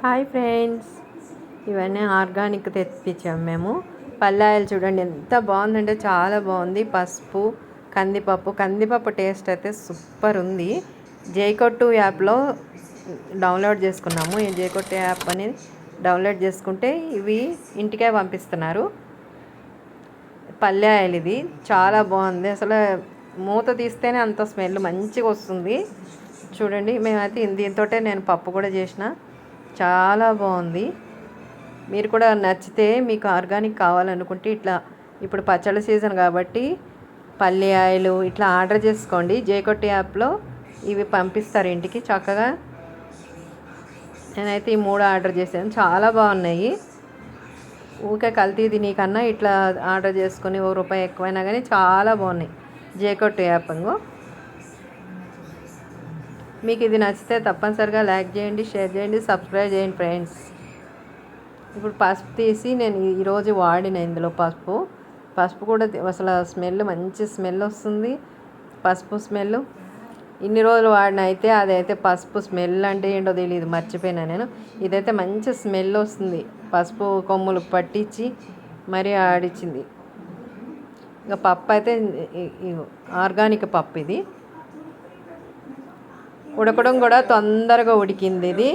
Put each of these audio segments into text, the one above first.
Hi friends, ఇవన్నీ organic తెప్పించాము మేము. పల్లాయలు చూడండి ఎంత బాగుందంటే చాలా బాగుంది. పసుపు, కందిపప్పు టేస్ట్ అయితే సూపర్ ఉంది. జైకొట్టు యాప్లో డౌన్లోడ్ చేసుకున్నాము. ఈ జైకొట్టు యాప్ అనేది డౌన్లోడ్ చేసుకుంటే ఇవి ఇంటికే పంపిస్తున్నారు. పల్లాయలు ఇది చాలా బాగుంది. అసలు మూత తీస్తేనే అంత స్మెల్ మంచిగా వస్తుంది. చూడండి, మేమైతే దీంతో నేను పప్పు కూడా చేసిన. చాలా బాగుంది. మీరు కూడా నచ్చితే మీకు ఆర్గానిక్ కావాలనుకుంటే ఇట్లా ఇప్పుడు పచ్చళ్ళ సీజన్ కాబట్టి పల్లి ఆయిల్ ఇట్లా ఆర్డర్ చేసుకోండి. జేకొట్టి యాప్లో ఇవి పంపిస్తారు ఇంటికి చక్కగా. నేనైతే ఈ 3 ఆర్డర్ చేశాను, చాలా బాగున్నాయి. ఊకే కల్తీ తినకన్నా ఇట్లా ఆర్డర్ చేసుకొని ₹1 ఎక్కువైనా కానీ చాలా బాగున్నాయి. జేకొట్టు యాప్ మీకు ఇది నచ్చితే తప్పనిసరిగా లైక్ చేయండి, షేర్ చేయండి, సబ్స్క్రైబ్ చేయండి ఫ్రెండ్స్. ఇప్పుడు పసుపు తీసి నేను ఈరోజు వాడిన ఇందులో పసుపు కూడా అసలు స్మెల్ మంచి స్మెల్ వస్తుంది. పసుపు స్మెల్ ఇన్ని రోజులు వాడిన అయితే అదైతే పసుపు స్మెల్ అంటే ఏంటో తెలియదు, మర్చిపోయినా నేను. ఇదైతే మంచి స్మెల్ వస్తుంది. పసుపు కొమ్ములు పట్టించి మరీ ఆడిచ్చింది. ఇంకా పప్పు అయితే ఆర్గానిక్ పప్పు. ఇది ఉడకడం కూడా తొందరగా ఉడికింది. ఇది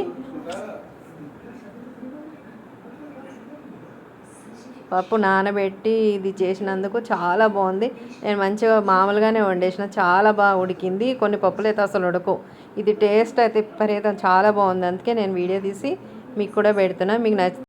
పప్పు నానబెట్టి ఇది చేసినందుకు చాలా బాగుంది. నేను మంచిగా మామూలుగానే వండేసిన, చాలా బాగా ఉడికింది. కొన్ని పప్పులు అయితే అసలు ఉడకవు. ఇది టేస్ట్ అయితే విపరీతం చాలా బాగుంది. అందుకే నేను వీడియో తీసి మీకు కూడా పెడుతున్నా. మీకు నచ్చి